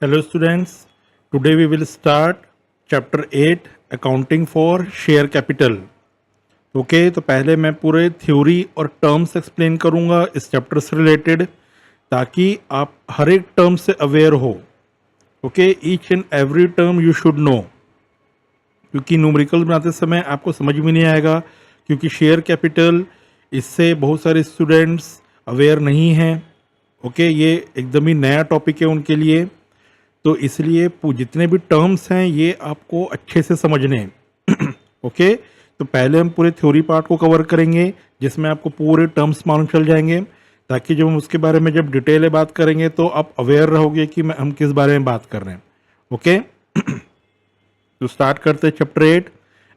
Hello students, today we will start chapter 8 accounting for share capital. Okay तो पहले मैं पूरे थ्योरी और टर्म्स एक्सप्लेन करूंगा इस चैप्टर से रिलेटेड ताकि आप हर एक टर्म से अवेयर हो. Okay, each and every term you should know, क्योंकि न्यूमेरिकल बनाते समय आपको समझ में नहीं आएगा, क्योंकि शेयर कैपिटल इससे बहुत सारे स्टूडेंट्स अवेयर नहीं हैं. ओके, ये एकदम ही नया टॉपिक है उनके लिए, तो इसलिए जितने भी टर्म्स हैं ये आपको अच्छे से समझने हैं. ओके, तो पहले हम पूरे थ्योरी पार्ट को कवर करेंगे जिसमें आपको पूरे टर्म्स मालूम चल जाएंगे, ताकि जब हम उसके बारे में जब डिटेल में बात करेंगे तो आप अवेयर रहोगे कि हम किस बारे में बात कर रहे हैं. ओके, तो स्टार्ट करते हैं chapter 8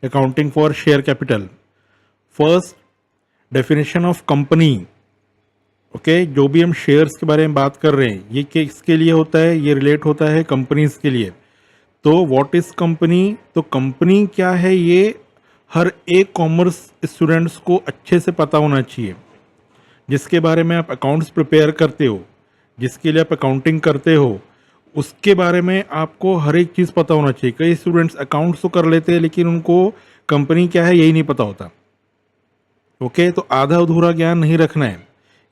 accounting for share capital. First, definition of company. Okay, जो भी हम शेयर्स के बारे में बात कर रहे हैं ये किसके लिए होता है, ये रिलेट होता है कंपनीज के लिए. तो व्हाट इज कंपनी, तो कंपनी क्या है ये हर एक कॉमर्स स्टूडेंट्स को अच्छे से पता होना चाहिए. जिसके बारे में आप अकाउंट्स प्रिपेयर करते हो, जिसके लिए आप अकाउंटिंग करते हो, उसके बारे में आपको हर एक चीज़ पता होना चाहिए. कई स्टूडेंट्स अकाउंट्स तो कर लेते हैं लेकिन उनको कंपनी क्या है यही नहीं पता होता. ओके, तो आधा अधूरा ज्ञान नहीं रखना है,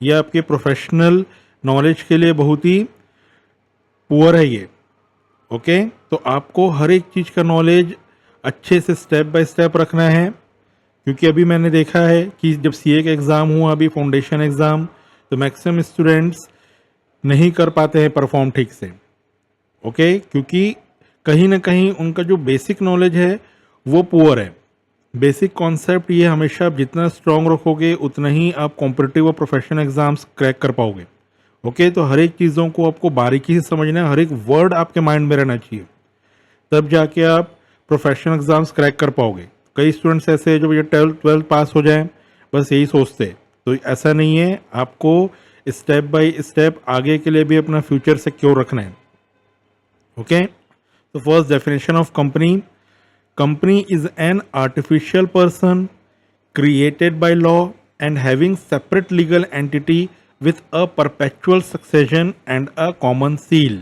ये आपके प्रोफेशनल नॉलेज के लिए बहुत ही पुअर है ये. ओके, तो आपको हर एक चीज़ का नॉलेज अच्छे से स्टेप बाय स्टेप रखना है, क्योंकि अभी मैंने देखा है कि जब सीए का एग्ज़ाम हुआ, अभी फाउंडेशन एग्ज़ाम, तो मैक्सिमम स्टूडेंट्स नहीं कर पाते हैं परफॉर्म ठीक से. ओके, क्योंकि कहीं ना कहीं उनका जो बेसिक नॉलेज है वो पुअर है. बेसिक कॉन्सेप्ट ये हमेशा आप जितना स्ट्रांग रखोगे उतना ही आप कॉम्पिटिटिव और प्रोफेशनल एग्जाम्स क्रैक कर पाओगे. ओके, तो हर एक चीज़ों को आपको बारीकी से समझना है, हर एक वर्ड आपके माइंड में रहना चाहिए, तब जाके आप प्रोफेशनल एग्जाम्स क्रैक कर पाओगे. कई स्टूडेंट्स ऐसे हैं जो भैया 12th पास हो जाएं बस यही सोचते, तो ऐसा नहीं है. आपको स्टेप बाय स्टेप आगे के लिए भी अपना फ्यूचर सिक्योर रखना है. ओके, तो first definition of company. Company is an artificial person created by law and having separate legal entity with a perpetual succession and a common seal.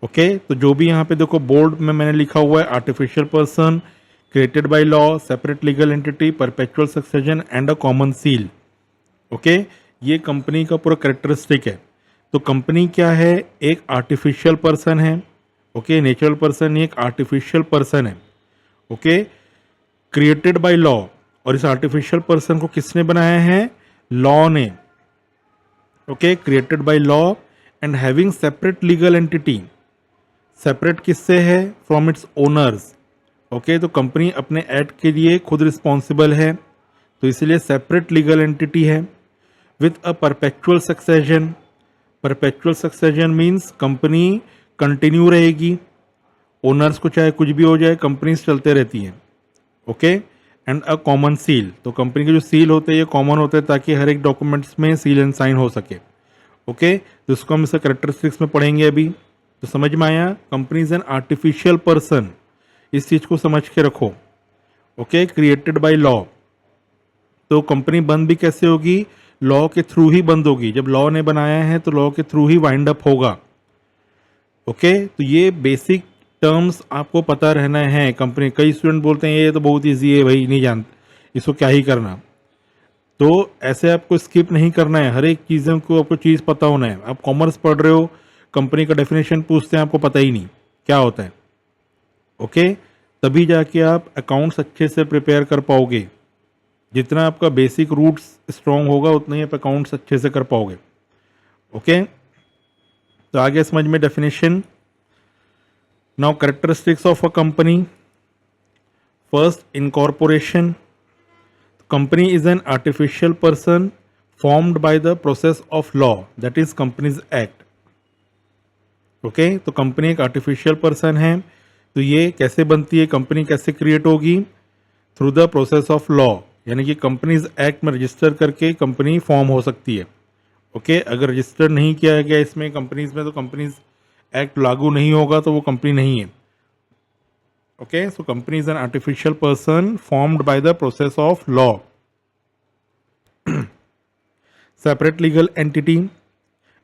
Okay, तो जो भी यहाँ पे देखो बोर्ड में मैंने लिखा हुआ है, artificial person, created by law, separate legal entity, perpetual succession and a common seal. Okay, ये कंपनी का पूरा करेक्टरिस्टिक है. तो कंपनी क्या है, एक आर्टिफिशियल पर्सन है. ओके, नेचुरल पर्सन नहीं, एक आर्टिफिशियल पर्सन है. ओके, क्रिएटेड बाय लॉ, और इस आर्टिफिशियल पर्सन को किसने बनाया है, लॉ ने. Okay, created by law and having separate legal entity. Separate किससे है, फ्रॉम इट्स ओनर्स. ओके, तो कंपनी अपने एक्ट के लिए खुद रिस्पॉन्सिबल है, तो इसलिए सेपरेट लीगल एंटिटी है. With a perpetual succession. Perpetual succession means company continue रहेगी, ओनर्स को चाहे कुछ भी हो जाए कंपनीज चलते रहती हैं. Okay, and a common seal, तो कंपनी के जो सील होते हैं ये कॉमन होते हैं ताकि हर एक डॉक्यूमेंट्स में सील एंड साइन हो सके. ओके, तो इसको हम इसका करेक्टरिस्टिक्स में पढ़ेंगे अभी. तो समझ में आया, company is an artificial person, इस चीज़ को समझ के रखो. ओके, क्रिएटेड बाय लॉ, तो कंपनी बंद भी कैसे होगी, लॉ के थ्रू ही बंद होगी. जब लॉ ने बनाया है तो लॉ के थ्रू ही वाइंड अप होगा. ओके, तो ये बेसिक टर्म्स आपको पता रहना है. कंपनी, कई स्टूडेंट बोलते हैं ये तो बहुत इजी है भाई, नहीं जानते इसको क्या ही करना, तो ऐसे आपको स्किप नहीं करना है. हर एक चीज़ों को आपको चीज़ पता होना है. आप कॉमर्स पढ़ रहे हो, कंपनी का डेफिनेशन पूछते हैं, आपको पता ही नहीं क्या होता है. ओके, तभी जाके आप अकाउंट्स अच्छे से प्रिपेयर कर पाओगे. जितना आपका बेसिक रूट्स स्ट्रॉन्ग होगा उतना ही आप अकाउंट्स अच्छे से कर पाओगे. ओके, तो आगे समझ में definition. Now characteristics of a company. First, incorporation. Company is an artificial person formed by the process of law, that is Companies Act. Okay, तो कंपनी एक आर्टिफिशियल पर्सन है, तो ये कैसे बनती है, कंपनी कैसे क्रिएट होगी, through the process of law, यानी कि कंपनीज एक्ट में रजिस्टर करके कंपनी फॉर्म हो सकती है. ओके, अगर रजिस्टर नहीं किया गया इसमें कंपनीज में तो कंपनीज एक्ट लागू नहीं होगा, तो वो कंपनी नहीं है. Okay, so company is an artificial person formed by the process of law. Separate legal entity.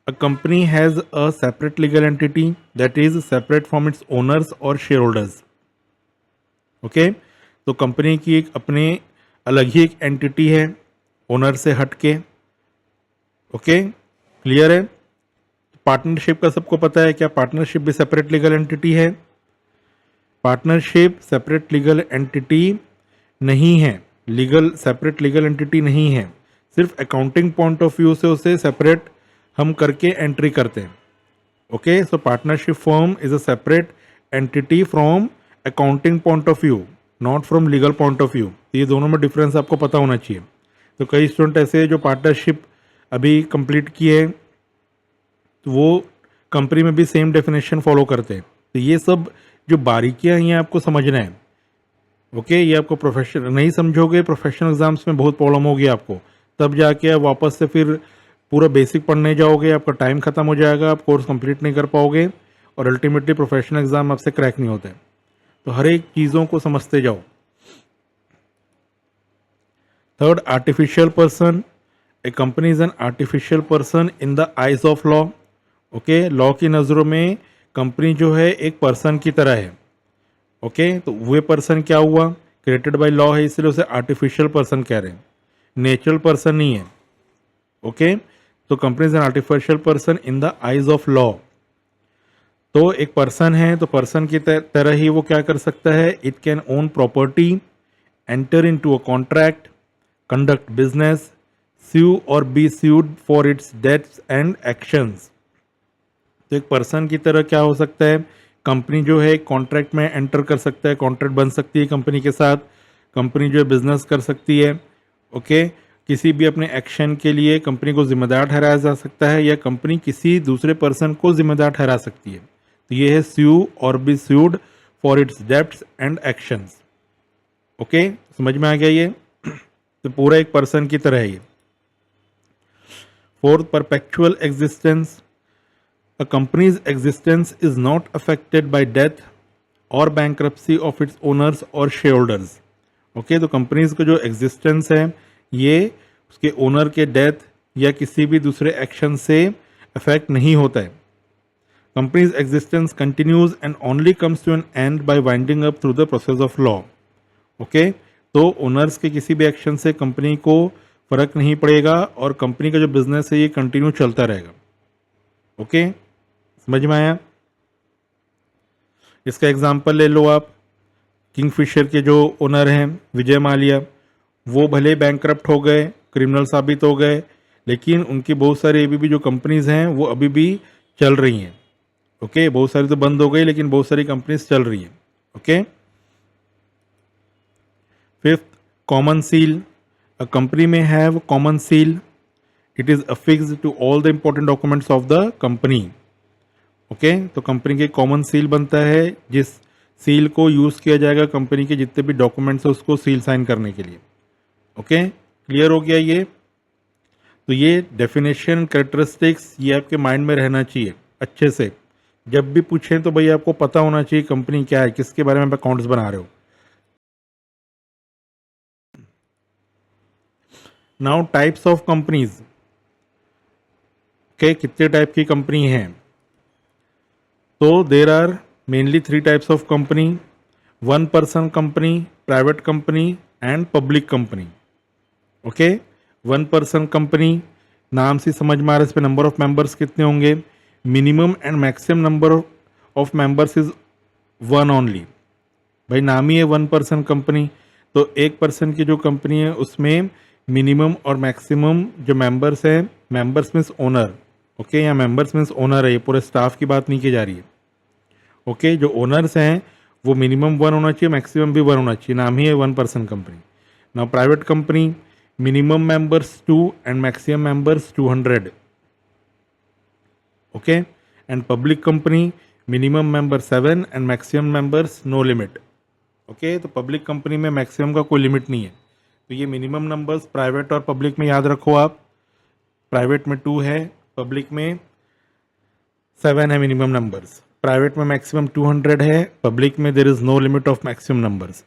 a company has a separate legal entity that is separate from its owners or shareholders. Okay तो company की एक अपने अलग ही एक entity है owner से हट के. ओके क्लियर है. पार्टनरशिप का सबको पता है क्या पार्टनरशिप भी सेपरेट लीगल एंटिटी है. पार्टनरशिप सेपरेट लीगल एंटिटी नहीं है. लीगल सेपरेट लीगल एंटिटी नहीं है. सिर्फ अकाउंटिंग पॉइंट ऑफ व्यू से उसे सेपरेट हम करके एंट्री करते हैं. Okay so partnership firm is a separate entity from accounting point of view, not from legal point of view. ये दोनों में डिफरेंस आपको पता होना चाहिए. तो कई स्टूडेंट ऐसे हैं जो पार्टनरशिप अभी कंप्लीट किए तो वो कंपनी में भी सेम डेफिनेशन फॉलो करते हैं. तो ये सब जो बारीकियां हैं आपको समझना है. ओके ये आपको प्रोफेशनल नहीं समझोगे प्रोफेशनल एग्जाम्स में बहुत प्रॉब्लम होगी आपको. तब जाके आप वापस से फिर पूरा बेसिक पढ़ने जाओगे, आपका टाइम खत्म हो जाएगा, आप कोर्स कंप्लीट नहीं कर पाओगे और अल्टीमेटली प्रोफेशनल एग्जाम आपसे क्रैक नहीं होते. तो हर एक चीज़ों को समझते जाओ. Third, artificial person. A company is an artificial person in the eyes of law. Okay law की नज़रों में कंपनी जो है एक पर्सन की तरह है. ओके तो वे पर्सन क्या हुआ, क्रिएटेड बाय लॉ है इसलिए उसे आर्टिफिशियल पर्सन कह रहे हैं, नेचुरल पर्सन नहीं है. ओके तो company is an artificial person in the eyes of law. तो एक पर्सन है तो पर्सन की तरह ही वो क्या कर सकता है, it can own property, enter into a contract, conduct business, sue or be sued for its debts and actions. तो एक पर्सन की तरह क्या हो सकता है, कंपनी जो है कॉन्ट्रैक्ट में एंटर कर सकता है, कॉन्ट्रैक्ट बन सकती है कंपनी के साथ, कंपनी जो है बिजनेस कर सकती है. ओके किसी भी अपने एक्शन के लिए कंपनी को जिम्मेदार ठहराया जा सकता है या कंपनी किसी दूसरे पर्सन को जिम्मेदार ठहरा सकती है. तो ये है sue और be sued for its debts and actions. Okay समझ में आ गया ये. तो पूरा एक पर्सन की तरह है ये. Fourth, perpetual existence. A company's existence is not affected by death or bankruptcy of its owners or shareholders. Okay, तो कंपनीज का जो एग्जिस्टेंस है ये उसके ओनर के डेथ या किसी भी दूसरे एक्शन से अफेक्ट नहीं होता है. Company's existence continues and only comes to an end by winding up through the process of law. Okay तो ओनर्स के किसी भी एक्शन से कंपनी को फर्क नहीं पड़ेगा और कंपनी का जो बिजनेस है ये कंटिन्यू चलता रहेगा. ओके समझ में आया. इसका एग्जांपल ले लो आप. किंगफिशर के जो ओनर हैं विजय माल्या, वो भले बैंकरप्ट हो गए, क्रिमिनल साबित हो गए, लेकिन उनकी बहुत सारी अभी भी जो कंपनीज हैं वो अभी भी चल रही हैं. ओके बहुत सारी तो बंद हो गई लेकिन बहुत सारी कंपनीज चल रही हैं. Okay fifth, common seal. A company may have common seal. It is affixed to all the important documents of the company. Okay तो कंपनी के कॉमन सील बनता है जिस सील को यूज़ किया जाएगा कंपनी के जितने भी डॉक्यूमेंट्स हैं उसको सील साइन करने के लिए. ओके क्लियर हो गया ये. तो ये डेफिनेशन कैरेक्टरिस्टिक्स ये आपके माइंड में रहना चाहिए अच्छे से. जब भी पूछें तो भाई आपको पता होना चाहिए कंपनी क्या है, किसके बारे में आप अकाउंट्स बना रहे हो. Now types of companies. Okay कितने टाइप की कंपनी हैं, तो there are mainly 3 types of company. 1 person company, private company and public company. Okay 1 person company नाम से समझ में आ रहा है, इस पे नंबर ऑफ मेंबर्स कितने होंगे, minimum and maximum number of members is 1 only. भाई नाम ही है 1 पर्सन कंपनी, तो एक पर्सन की जो कंपनी है उसमें मिनिमम और मैक्सिमम जो मेंबर्स हैं, मेंबर्स मीन्स ओनर. ओके यहाँ मेंबर्स मीन्स ओनर है, ये पूरे स्टाफ की बात नहीं की जा रही है. ओके जो ओनर्स हैं वो मिनिमम 1 होना चाहिए, मैक्सिमम भी 1 होना चाहिए, नाम ही है 1 person company. Now private company minimum members 2 and maximum members 200. Okay and public company minimum member 7 and maximum members no limit. Okay तो पब्लिक कंपनी में मैक्सिमम का कोई लिमिट नहीं है. तो ये मिनिमम नंबर्स प्राइवेट और पब्लिक में याद रखो आप. प्राइवेट में 2 है, पब्लिक में 7 है मिनिमम नंबर्स. प्राइवेट में मैक्सिमम 200 है, पब्लिक में there is no limit of maximum numbers.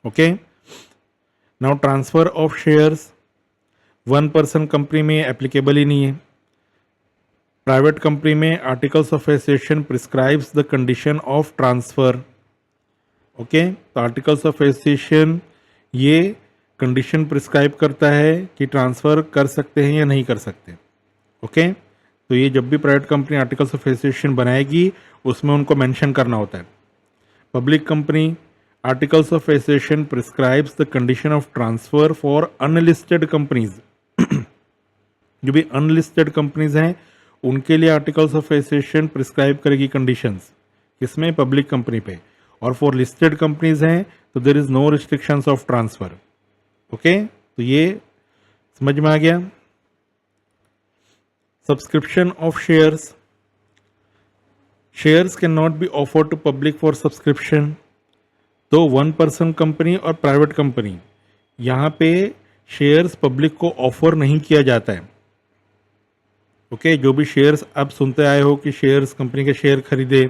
Okay now transfer of shares 1 person company में एप्लीकेबल ही नहीं है. प्राइवेट कंपनी में articles of association prescribes the condition of transfer. Okay, तो articles of association ये condition prescribe करता है कि ट्रांसफ़र कर सकते हैं या नहीं कर सकते। ओके, तो ये जब भी private company articles of association बनाएगी उसमें उनको मेंशन करना होता है। Public company articles of association prescribes the condition of transfer for unlisted companies. जो भी अनलिस्टेड कंपनीज हैं उनके लिए आर्टिकल्स ऑफ एसोसिएशन प्रिस्क्राइब करेगी कंडीशंस, किसमें? पब्लिक कंपनी पे। और फॉर लिस्टेड कंपनीज हैं तो there is no restrictions of transfer. Okay, तो ये समझ में आ गया। Subscription of shares. Shares can not be offered to public for subscription. तो वन पर्सन कंपनी और प्राइवेट कंपनी, यहाँ पे शेयर्स पब्लिक को ऑफर नहीं किया जाता है। ओके, जो भी शेयर्स आप सुनते आए हो कि शेयर्स, कंपनी के शेयर खरीदे,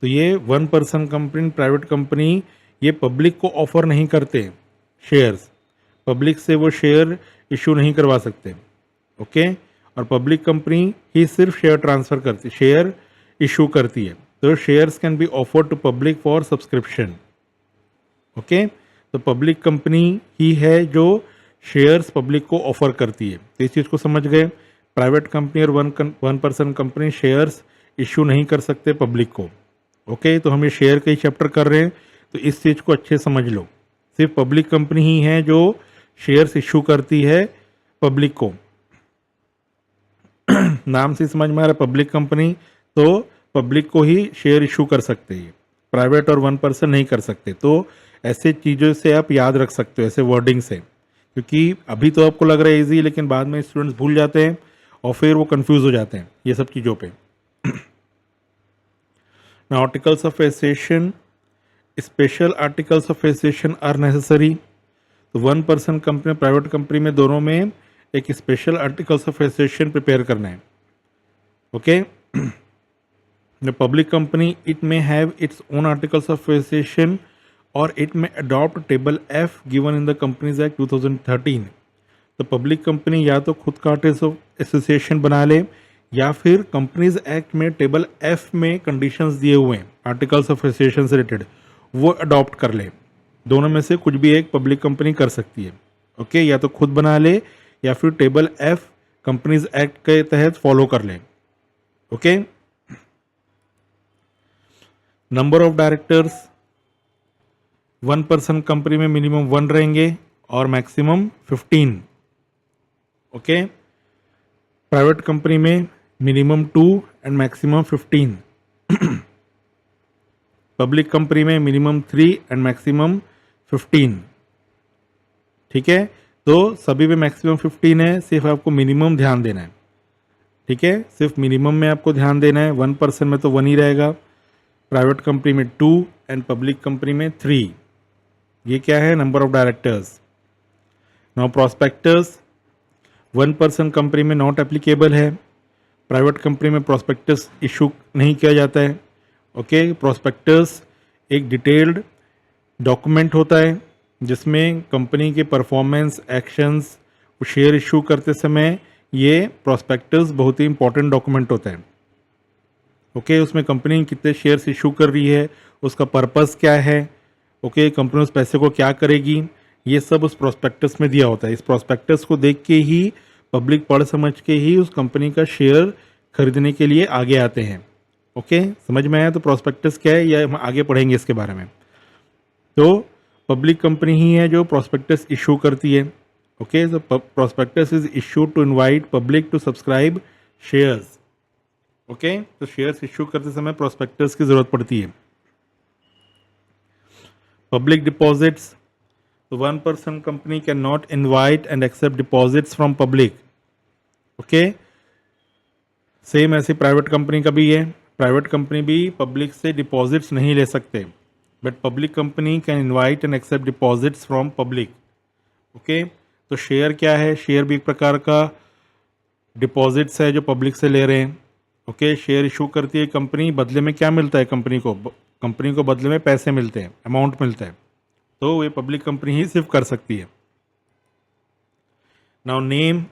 तो ये one person company, private company ये पब्लिक को ऑफर नहीं करते शेयर्स। पब्लिक से वो शेयर इशू नहीं करवा सकते। ओके, और पब्लिक कंपनी ही सिर्फ शेयर ट्रांसफ़र करती, शेयर इशू करती है। तो shares can be offered to public for subscription. Okay, तो पब्लिक कंपनी ही है जो शेयर्स पब्लिक को ऑफर करती है। तो इस चीज़ को समझ गए। प्राइवेट कंपनी और one person company shares issue नहीं कर सकते पब्लिक को। ओके, तो हम ये शेयर का ही चैप्टर कर रहे हैं, तो इस चीज़ को अच्छे समझ लो। सिर्फ पब्लिक कंपनी ही है जो शेयर्स इशू करती है पब्लिक को। नाम से समझ में आ रहा है, पब्लिक कंपनी तो पब्लिक को ही शेयर इशू कर सकते हैं, प्राइवेट और वन पर्सन नहीं कर सकते। तो ऐसे चीज़ों से आप याद रख सकते हो, ऐसे वर्डिंग से, क्योंकि अभी तो आपको लग रहा है इजी, लेकिन बाद में स्टूडेंट्स भूल जाते हैं और फिर वो कंफ्यूज हो जाते हैं ये सब चीज़ों पे। Now articles of association, special articles of association are necessary. तो one person company, private company में दोनों में एक special articles of association prepare करना है। Okay, the public company it may have its own articles of association और it may adopt table F given in the companies act 2013। तो public company या तो खुद का आर्टिकल्स ऑफ एसोसिएशन बना ले या फिर कंपनीज एक्ट में टेबल एफ में कंडीशंस दिए हुए हैं आर्टिकल्स ऑफ एसोसिएशन से रिलेटेड, वो अडॉप्ट कर ले। दोनों में से कुछ भी एक पब्लिक कंपनी कर सकती है। ओके, या तो खुद बना ले या फिर टेबल एफ कंपनीज एक्ट के तहत फॉलो कर ले। Okay, number of directors, one person company में मिनिमम 1 रहेंगे और मैक्सिमम 15। ओके, प्राइवेट कंपनी में minimum 2 and maximum 15। Public company में मिनिमम 3 एंड मैक्सिमम 15। ठीक है, तो सभी में मैक्सिमम 15 है, सिर्फ आपको मिनिमम ध्यान देना है। ठीक है, सिर्फ मिनिमम में आपको ध्यान देना है। वन पर्सन में तो 1 ही रहेगा, प्राइवेट कंपनी में 2 एंड पब्लिक कंपनी में 3। ये क्या है? Number of directors. Now prospectus, one person company में नॉट एप्लीकेबल है, प्राइवेट कंपनी में प्रॉस्पेक्टस इशू नहीं किया जाता है। ओके, प्रॉस्पेक्टस एक डिटेल्ड डॉक्यूमेंट होता है जिसमें कंपनी के परफॉर्मेंस, एक्शंस, शेयर इशू करते समय ये प्रॉस्पेक्टस बहुत ही इंपॉर्टेंट डॉक्यूमेंट होता है। ओके, उसमें कंपनी कितने शेयर्स इशू कर रही है, उसका पर्पस क्या है, ओके, कंपनी उस पैसे को क्या करेगी, ये सब उस प्रॉस्पेक्टस में दिया होता है। इस प्रॉस्पेक्टस को देख के ही पब्लिक पढ़ समझ के ही उस कंपनी का शेयर खरीदने के लिए आगे आते हैं। ओके, समझ में आया? तो प्रॉस्पेक्टस क्या है, या हम आगे पढ़ेंगे इसके बारे में। तो पब्लिक कंपनी ही है जो प्रॉस्पेक्टस इशू करती है। Okay, so prospectus is issued to invite public to subscribe shares. Okay, तो शेयर्स इशू करते समय प्रॉस्पेक्टस की जरूरत पड़ती है। पब्लिक डिपॉजिट्स, तो one person company can not invite and accept deposits from public. Okay, same ऐसे प्राइवेट कंपनी का भी है। प्राइवेट कंपनी भी पब्लिक से डिपॉजिट्स नहीं ले सकते, but public company can invite and accept deposits from public. Okay, तो शेयर क्या है? शेयर भी एक प्रकार का डिपॉजिट्स है जो पब्लिक से ले रहे हैं। ओके, शेयर इशू करती है कंपनी, बदले में क्या मिलता है कंपनी को? कंपनी को बदले में पैसे मिलते हैं, अमाउंट मिलता है, तो ये पब्लिक कंपनी ही सिर्फ कर सकती है। नाउ नेम,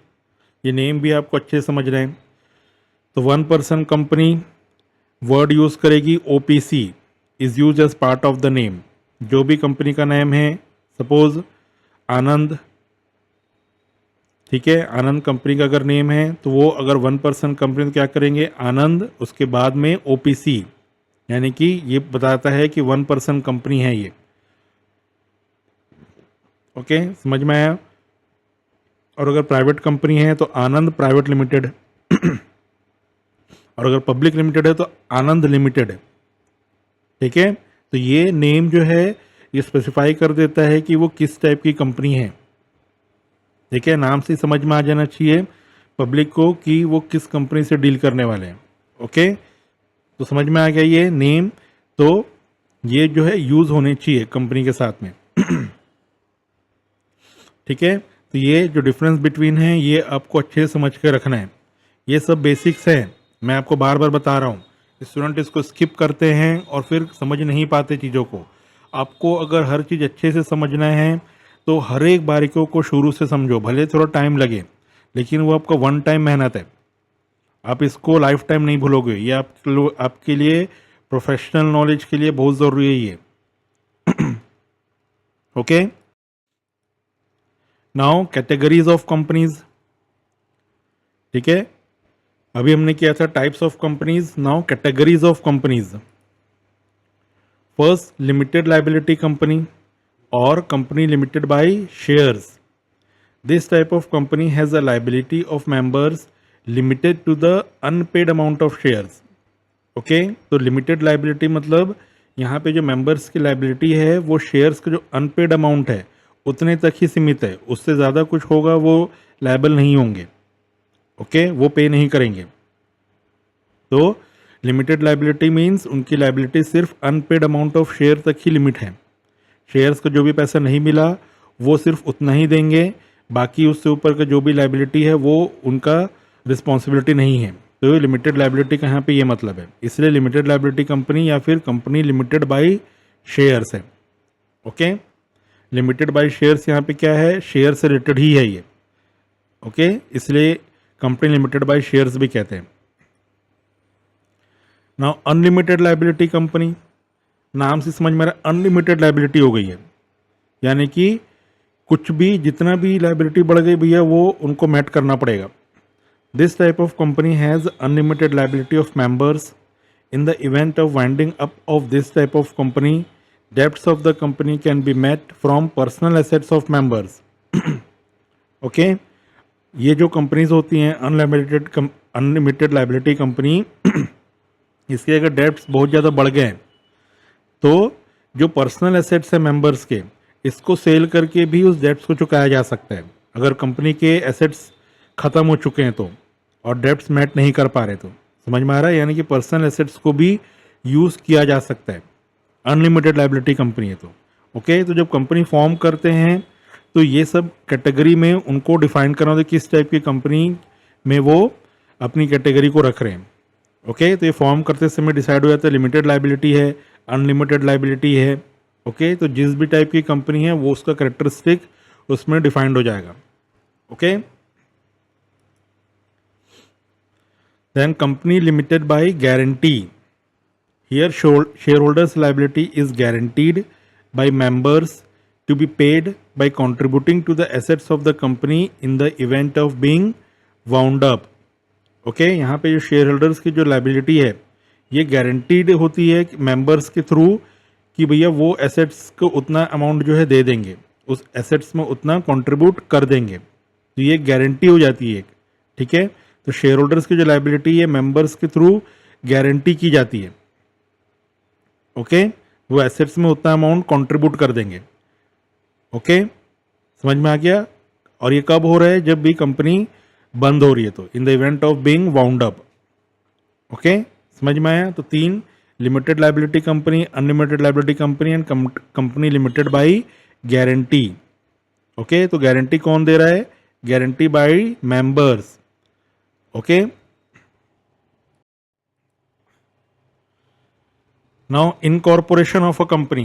ये नेम भी आपको अच्छे से समझ रहे हैं। तो 1% कंपनी वर्ड यूज़ करेगी OPC, is use as part of the name. जो भी कंपनी का नेम है, सपोज आनंद, ठीक है, आनंद कंपनी का अगर नेम है तो वो अगर 1% कंपनी तो क्या करेंगे, आनंद, उसके बाद में OPC, यानी कि ये बताता है कि 1% कंपनी है ये। ओके, समझ में आया। और अगर प्राइवेट कंपनी है तो आनंद प्राइवेट लिमिटेड और अगर पब्लिक लिमिटेड है तो आनंद लिमिटेड, ठीक है। तो ये नेम जो है ये स्पेसिफाई कर देता है कि वो किस टाइप की कंपनी है, ठीक है। नाम से समझ में आ जाना चाहिए पब्लिक को कि वो किस कंपनी से डील करने वाले हैं। ओके, तो समझ में आ गया ये नेम, तो ये जो है यूज होने चाहिए कंपनी के साथ में ठीक है। तो ये जो डिफरेंस बिटवीन है ये आपको अच्छे से समझ के रखना है। ये सब बेसिक्स हैं, मैं आपको बार बार बता रहा हूँ। स्टूडेंट इसको स्किप करते हैं और फिर समझ नहीं पाते चीज़ों को। आपको अगर हर चीज़ अच्छे से समझना है तो हर एक बारीकियों को शुरू से समझो, भले थोड़ा टाइम लगे, लेकिन वो आपका वन टाइम मेहनत है। आप इसको लाइफ टाइम नहीं भूलोगे। ये आपके लिए प्रोफेशनल नॉलेज के लिए बहुत ज़रूरी है ये okay. Now categories of companies, ठीक है। अभी हमने किया था types of companies, now categories of companies. First, limited liability company और company limited by shares. This type of company has a liability of members limited to the unpaid amount of shares. Okay, तो limited liability मतलब यहाँ पे जो members की liability है वो shares का जो अनपेड अमाउंट है उतने तक ही सीमित है, उससे ज़्यादा कुछ होगा वो लायबल नहीं होंगे। ओके, वो पे नहीं करेंगे। तो लिमिटेड लाइबिलिटी मीन्स उनकी लाइबिलिटी सिर्फ अनपेड अमाउंट ऑफ शेयर तक ही लिमिट है। शेयर्स का जो भी पैसा नहीं मिला वो सिर्फ उतना ही देंगे, बाकी उससे ऊपर का जो भी लाइबिलिटी है वो उनका रिस्पॉन्सिबिलिटी नहीं है। तो लिमिटेड लाइबिलिटी का यहाँ पे ये मतलब है, इसलिए लिमिटेड लाइबिलिटी कंपनी या फिर कंपनी लिमिटेड बाय शेयर्स है। ओके, लिमिटेड बाय शेयर्स यहाँ पे क्या है, शेयर से रिलेटेड ही है ये। ओके, इसलिए कंपनी लिमिटेड बाय शेयर्स भी कहते हैं। नाउ अनलिमिटेड लाइबिलिटी कंपनी, नाम से समझ में रहा अनलिमिटेड लाइबिलिटी हो गई है, यानी कि कुछ भी जितना भी लाइबिलिटी बढ़ गई भैया वो उनको मैट करना पड़ेगा। This type of company has unlimited liability of members. In the event of winding up of this type of company, debts of the company can be met from personal assets of members. Okay, ये जो companies होती हैं unlimited liability company इसके अगर debts बहुत ज़्यादा बढ़ गए हैं तो जो पर्सनल एसेट्स है मेंबर्स के, इसको सेल करके भी उस डेब्ट्स को चुकाया जा सकता है। अगर कंपनी के एसेट्स ख़त्म हो चुके हैं तो और डेब्ट्स मैट नहीं कर पा रहे तो, समझ में आ रहा है, यानी कि पर्सनल एसेट्स को भी यूज़ किया जा सकता है। अनलिमिटेड लाइबिलिटी कंपनी है तो ओके। तो जब कंपनी फॉर्म करते हैं तो ये सब कैटेगरी में उनको डिफाइन करना होता है किस टाइप की कंपनी में वो अपनी कैटेगरी को रख रहे हैं। ओके, तो ये फॉर्म करते समय डिसाइड हो जाता है लिमिटेड लाइबिलिटी है, अनलिमिटेड लाइबिलिटी है। ओके, तो जिस भी टाइप की कंपनी है वो उसका कैरेक्टरिस्टिक उसमें डिफाइंड हो जाएगा। Okay, then company limited by guarantee. Here shareholders liability is guaranteed by members to be paid by contributing to the assets of the company in the event of being wound up। Okay, यहाँ पे जो share holders की जो liability है ये guaranteed होती है members के थ्रू कि भैया वो एसेट्स को उतना अमाउंट जो है दे देंगे, उस एसेट्स में उतना कंट्रीब्यूट कर देंगे। तो ये गारंटी हो जाती है, ठीक है। तो शेयर होल्डर्स की जो लाइबिलिटी है मेंबर्स के थ्रू गारंटी की जाती है। ओके, वो एसेट्स में उतना अमाउंट कंट्रीब्यूट कर देंगे। ओके, समझ में आ गया। और ये कब हो रहा है, जब भी कंपनी बंद हो रही है, तो इन the event of being wound up. Okay, समझ में आया। तो 3 limited liability company, unlimited liability company and company limited by guarantee. Okay, तो गारंटी कौन दे रहा है, guarantee bye members. Okay, now incorporation of a company.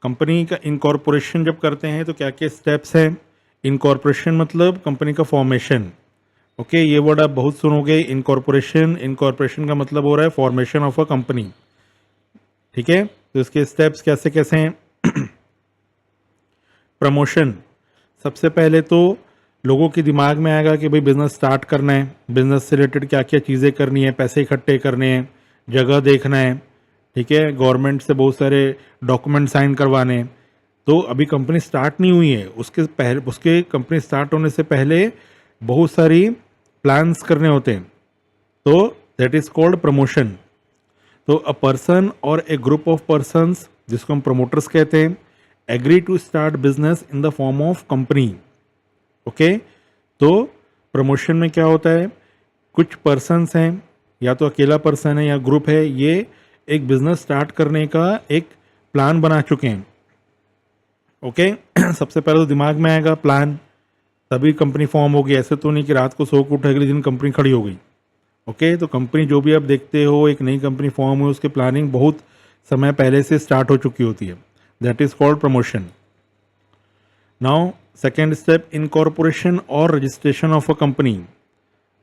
Company का इनकॉर्पोरेशन जब करते हैं तो क्या क्या स्टेप्स हैं। इनकॉर्पोरेशन मतलब कंपनी का फॉर्मेशन। ओके, ये वर्ड आप बहुत सुनोगे, इनकॉर्पोरेशन। इनकॉर्पोरेशन का मतलब हो रहा है फॉर्मेशन ऑफ अ कंपनी। ठीक है, तो इसके स्टेप्स कैसे कैसे हैं। प्रमोशन, सबसे पहले तो लोगों के दिमाग में आएगा कि भाई बिजनेस स्टार्ट करना है, बिजनेस से रिलेटेड क्या क्या चीज़ें करनी है, पैसे इकट्ठे करने हैं, जगह देखना है, ठीक है, गवर्नमेंट से बहुत सारे डॉक्यूमेंट साइन करवाने हैं। तो अभी कंपनी स्टार्ट नहीं हुई है, उसके कंपनी स्टार्ट होने से पहले बहुत सारी प्लान्स करने होते हैं, तो दैट इज कॉल्ड प्रमोशन। तो अ पर्सन और ए ग्रुप ऑफ पर्सन्स, जिसको हम प्रमोटर्स कहते हैं, agree to start business in the form of company. Okay, तो प्रमोशन में क्या होता है, कुछ पर्सन्स हैं, या तो अकेला पर्सन है या ग्रुप है, ये एक बिजनेस स्टार्ट करने का एक प्लान बना चुके हैं। ओके सबसे पहले तो दिमाग में आएगा प्लान, तभी कंपनी फॉर्म होगी। ऐसे तो नहीं कि रात को सो के उठे अगले दिन कंपनी खड़ी हो गई। ओके, तो कंपनी जो भी आप देखते हो, एक नई कंपनी फॉर्म हुई, उसकी प्लानिंग बहुत समय पहले से स्टार्ट हो चुकी होती है। That is called promotion. Now second step, incorporation और registration of a company.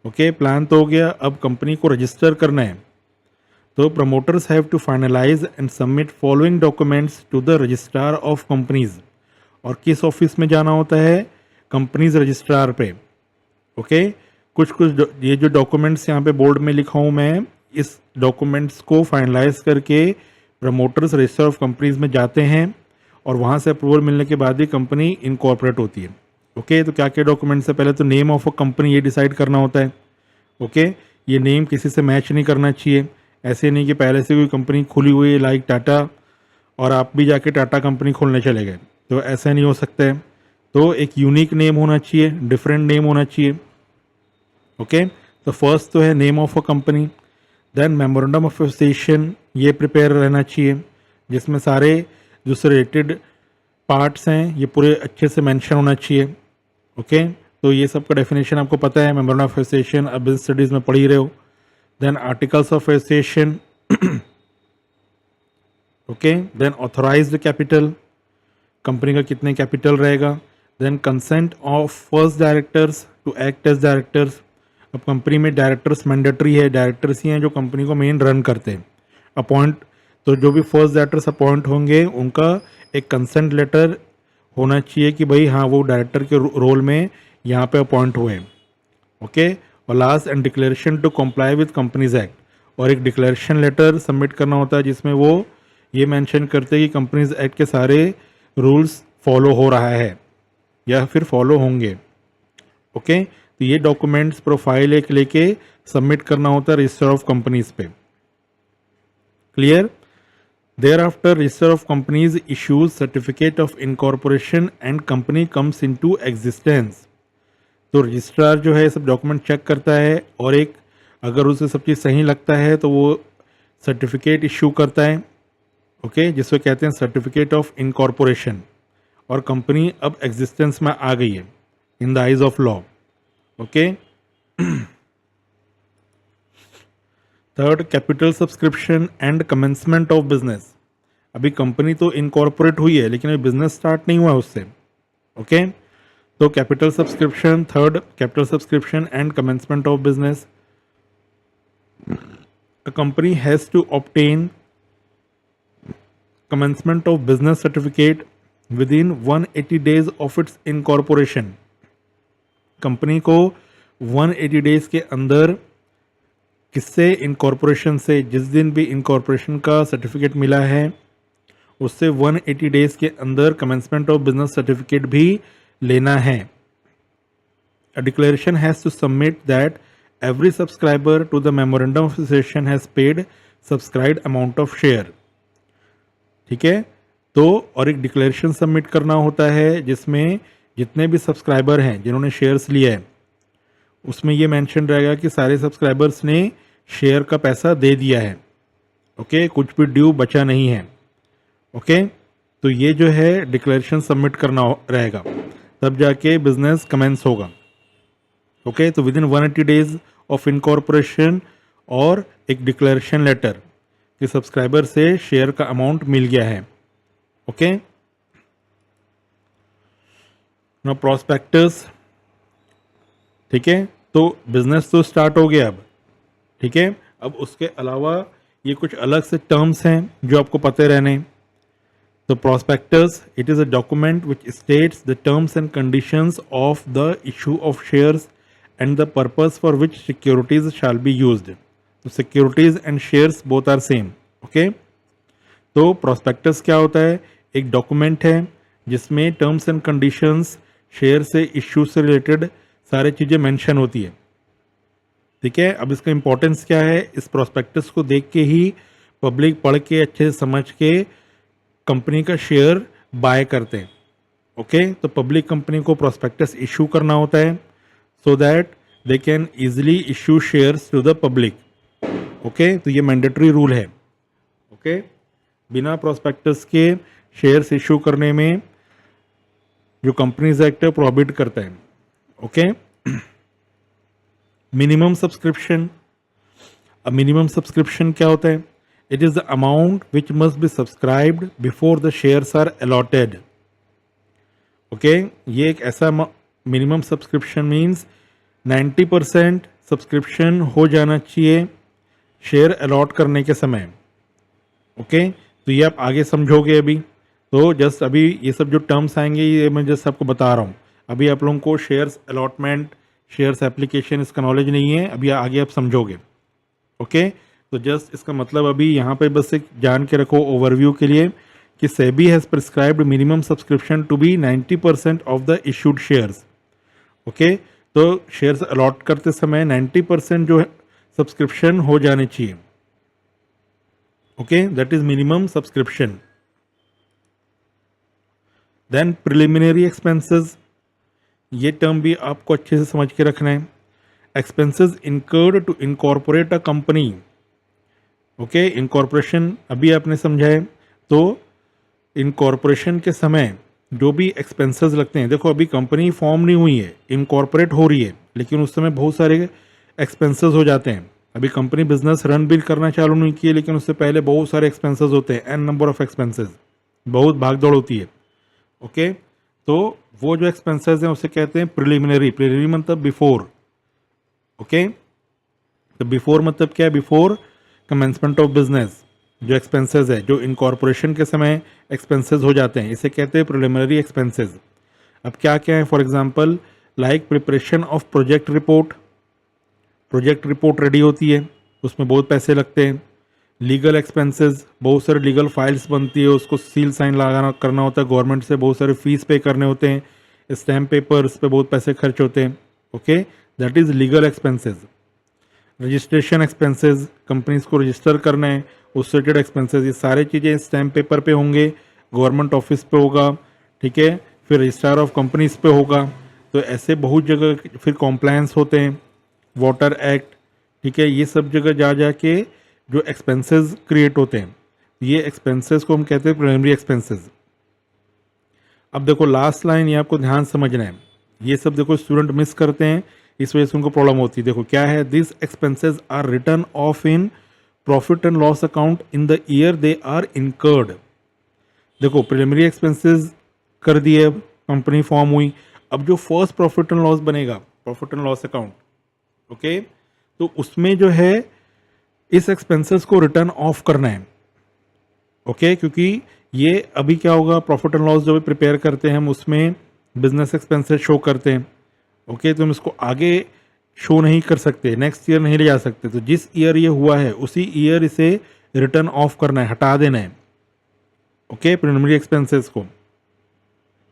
Okay, plan तो हो गया, अब कंपनी को रजिस्टर करना है। तो promoters have to finalize and submit following documents to the registrar of companies. और किस ऑफिस में जाना होता है, कंपनीज रजिस्ट्रार पे। ओके, कुछ कुछ ये जो डॉक्यूमेंट्स यहाँ पे बोर्ड में लिखा हूँ मैं, इस डॉक्यूमेंट्स को फाइनलाइज करके प्रमोटर्स रजिस्टर ऑफ कंपनीज में जाते हैं, और वहाँ से अप्रूवल मिलने के बाद ही कंपनी इनकॉर्पोरेट होती है। ओके, तो क्या क्या डॉक्यूमेंट्स है, पहले तो नेम ऑफ अ कंपनी ये डिसाइड करना होता है। ओके, ये नेम किसी से मैच नहीं करना चाहिए। ऐसे नहीं कि पहले से कोई कंपनी खुली हुई है लाइक टाटा, और आप भी जाके टाटा कंपनी खोलने चले गए, तो ऐसा नहीं हो सकता है। तो एक यूनिक नेम होना चाहिए, डिफरेंट नेम होना चाहिए। ओके, तो फर्स्ट तो है name of a company, then memorandum of association, ये प्रिपेयर रहना चाहिए, जिसमें सारे जो से रिलेटेड पार्ट्स हैं ये पूरे अच्छे से मेंशन होना चाहिए। ओके, तो ये सब का डेफिनेशन आपको पता है, मेमोरेंडम ऑफ एसोसिएशन अब बिजनेस स्टडीज में पढ़ ही रहे हो। Then articles of association, okay, then authorised capital, company का कितने कैपिटल रहेगा, then consent of first directors to act as directors. अब कंपनी में डायरेक्टर्स मैंडेटरी है, डायरेक्टर्स ही हैं जो कंपनी को मेन रन करते हैं। अपॉइंट, तो जो भी फर्स्ट डायरेक्टर्स अपॉइंट होंगे उनका एक कंसेंट लेटर होना चाहिए कि भाई हाँ वो डायरेक्टर के रोल में यहाँ पे अपॉइंट हुए। ओके, और last and declaration to comply with companies act, और एक डिक्लेरेशन लेटर सबमिट करना होता है जिसमें वो ये मेंशन करते हैं कि कंपनीज एक्ट के सारे रूल्स फॉलो हो रहा है या फिर फॉलो होंगे। ओके, तो ये डॉक्यूमेंट्स प्रोफाइल एक लेके सबमिट करना होता है रजिस्टर ऑफ कंपनीज पे। Clear? Thereafter register of companies issues certificate of incorporation and company comes into existence. तो रजिस्ट्रार जो है सब डॉक्यूमेंट चेक करता है, और एक अगर उसे सब चीज़ सही लगता है तो वो सर्टिफिकेट इशू करता है। ओके, जिसको कहते हैं सर्टिफिकेट ऑफ इनकॉर्पोरेशन, और कंपनी अब एग्जिस्टेंस में आ गई है in the eyes of law. Okay, third, capital subscription and commencement of business. अभी कंपनी तो इनकॉर्पोरेट हुई है लेकिन अभी बिजनेस स्टार्ट नहीं हुआ उससे। ओके, तो capital subscription, third capital subscription and commencement of business. A company has to obtain commencement of business certificate within 180 days of its incorporation. Company को 180 डेज के अंदर किससे, इनकॉर्पोरेशन से, जिस दिन भी इनकॉर्पोरेशन का सर्टिफिकेट मिला है उससे 180 डेज के अंदर कमेंसमेंट ऑफ बिजनेस सर्टिफिकेट भी लेना है। A declaration has to submit that every subscriber to the memorandum of association has paid subscribed amount of share। ठीक है, तो और एक डिक्लेरेशन सबमिट करना होता है जिसमें जितने भी सब्सक्राइबर हैं जिन्होंने शेयर्स लिए हैं उसमें ये मेंशन रहेगा कि सारे सब्सक्राइबर्स ने शेयर का पैसा दे दिया है। ओके, कुछ भी ड्यू बचा नहीं है। ओके, तो ये जो है डिक्लेरेशन सबमिट करना रहेगा, तब जाके बिजनेस कमेंस होगा। ओके, तो with in 180 days of incorporation, और एक डिक्लेरेशन लेटर कि सब्सक्राइबर से शेयर का अमाउंट मिल गया है। ओके, नाउ प्रॉस्पेक्टस, ठीक है, तो बिजनेस तो स्टार्ट हो गया अब, ठीक है। अब उसके अलावा ये कुछ अलग से टर्म्स हैं जो आपको पते रहने। तो prospectus, it is a document which states the terms and conditions of the issue of shares and the purpose for which securities shall be used. तो securities and shares both are same, okay? तो prospectus क्या होता है? एक document है जिसमें terms and conditions, share से issue से रिलेटेड सारी चीज़ें मेंशन होती है, ठीक है। अब इसका इंपॉर्टेंस क्या है? इस प्रोस्पेक्टस को देख के ही पब्लिक पढ़ के अच्छे से समझ के कंपनी का शेयर बाय करते हैं, ओके। तो पब्लिक कंपनी को प्रोस्पेक्टस इशू करना होता है so that they can easily issue shares to the public, okay. तो ये मैंडेटरी रूल है, ओके। बिना प्रोस्पेक्टस के शेयर्स इशू करने में जो कंपनीज एक्ट है प्रोहिबिट करता है, ओके। मिनिमम सब्सक्रिप्शन, अब मिनिमम सब्सक्रिप्शन क्या होता है? It is the amount which must be subscribed before the shares are allotted. Okay, ये एक ऐसा मिनिमम सब्सक्रिप्शन मीन्स 90% सब्सक्रिप्शन हो जाना चाहिए शेयर अलॉट करने के समय, ओके। तो ये आप आगे समझोगे अभी। तो जस्ट अभी ये सब जो टर्म्स आएंगे ये मैं जस्ट आपको बता रहा हूँ। अभी आप लोगों को शेयर्स अलॉटमेंट, शेयर्स एप्लीकेशन इसका नॉलेज नहीं है, अभी आगे आप समझोगे, ओके। तो जस्ट इसका मतलब अभी यहाँ पे बस एक जान के रखो ओवरव्यू के लिए कि SEBI has prescribed minimum subscription to be 90% of the issued shares, okay. तो शेयर्स अलॉट करते समय 90% जो है सब्सक्रिप्शन हो जाने चाहिए, okay. That is minimum subscription. Then preliminary expenses, ये टर्म भी आपको अच्छे से समझ के रखना है। Expenses incurred to incorporate a company, okay. Incorporation अभी आपने समझा है। तो इनकॉर्पोरेशन के समय जो भी एक्सपेंसेस लगते हैं, देखो अभी कंपनी फॉर्म नहीं हुई है, इनकॉर्पोरेट हो रही है, लेकिन उस समय बहुत सारे एक्सपेंसेस हो जाते हैं। अभी कंपनी बिजनेस रन भी करना चालू नहीं की है, लेकिन उससे पहले बहुत सारे एक्सपेंसेस होते हैं, एन नंबर ऑफ एक्सपेंसेस, बहुत भागदौड़ होती है, ओके। तो वो जो एक्सपेंसेस हैं उसे कहते हैं प्रिलिमिनरी। प्रिलिमिनरी मतलब बिफोर, ओके। तो बिफोर मतलब क्या है? बिफोर कमेंसमेंट ऑफ बिजनेस जो एक्सपेंसेस है, जो इनकॉर्पोरेशन के समय एक्सपेंसेस हो जाते हैं, इसे कहते हैं प्रिलिमिनरी एक्सपेंसेस। अब क्या क्या है? For example like preparation of project report, project report ready होती है, उसमें बहुत पैसे लगते हैं। लीगल एक्सपेंसेस, बहुत सारे लीगल फाइल्स बनती है, उसको सील साइन लगाना करना होता है गवर्नमेंट से, बहुत सारे फीस पे करने होते हैं, स्टैम्प पेपर्स पे बहुत पैसे खर्च होते हैं, okay. That is legal expenses. Registration expenses, companies को रजिस्टर करना है, उससे रिलेटेड एक्सपेंसेस, ये सारी चीज़ें स्टैम्प पेपर पे होंगे, गवर्नमेंट ऑफिस पे होगा, ठीक है। फिर रजिस्ट्रार ऑफ कंपनीज पे होगा। तो ऐसे बहुत जगह फिर कॉम्प्लायंस होते हैं, वाटर एक्ट, ठीक है। ये सब जगह जा जा के जो एक्सपेंसेस क्रिएट होते हैं, ये एक्सपेंसेस को हम कहते हैं प्रिलिमिनरी एक्सपेंसेस। अब देखो लास्ट लाइन, ये आपको ध्यान समझना है, ये सब देखो स्टूडेंट मिस करते हैं, इस वजह से उनको प्रॉब्लम होती है। देखो क्या है? This expenses are written off in profit and loss account in the year they are incurred. देखो प्रिलिमिनरी एक्सपेंसेस कर दिए, अब कंपनी फॉर्म हुई, अब जो फर्स्ट प्रॉफिट एंड लॉस बनेगा, profit and loss account, okay, तो उसमें जो है इस एक्सपेंसेस को रिटर्न ऑफ करना है, ओके। क्योंकि ये अभी क्या होगा, प्रॉफिट एंड लॉस जो प्रिपेयर करते हैं हम, उसमें बिजनेस एक्सपेंसेस शो करते हैं, ओके। तो हम इसको आगे शो नहीं कर सकते, नेक्स्ट ईयर नहीं ले जा सकते। तो जिस ईयर ये हुआ है उसी ईयर इसे रिटर्न ऑफ करना है, हटा देना है, ओके, प्रिलिमिनरी एक्सपेंसेस को,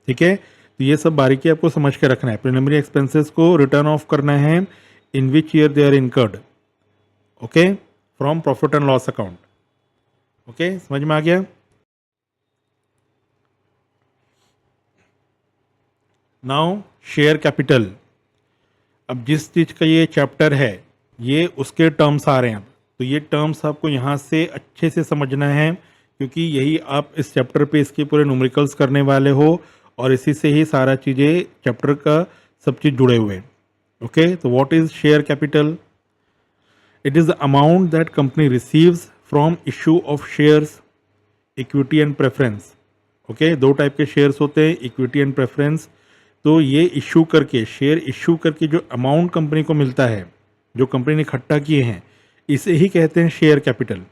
ठीक है। तो ये सब बारीकी आपको समझ के रखना है। प्रिलिमिनरी एक्सपेंसेस को रिटर्न ऑफ करना है in which year they are incurred, okay, from profit and loss account, okay. समझ में आ गया? Now share capital. अब जिस चीज़ का ये चैप्टर है, ये उसके टर्म्स आ रहे हैं। तो ये टर्म्स आपको यहाँ से अच्छे से समझना है, क्योंकि यही आप इस चैप्टर पे इसके पूरे न्यूमेरिकल्स करने वाले हो, और इसी से ही सारा चीज़ें चैप्टर का सब चीज़ जुड़े हुए हैं, ओके। तो what is share capital? It is the amount that company receives from issue of shares, equity and preference, okay. दो टाइप के शेयर्स होते हैं, इक्विटी एंड प्रेफरेंस। तो ये इशू करके, शेयर इशू करके जो अमाउंट कंपनी को मिलता है, जो कंपनी ने इकट्ठा किए हैं, इसे ही कहते हैं शेयर कैपिटल।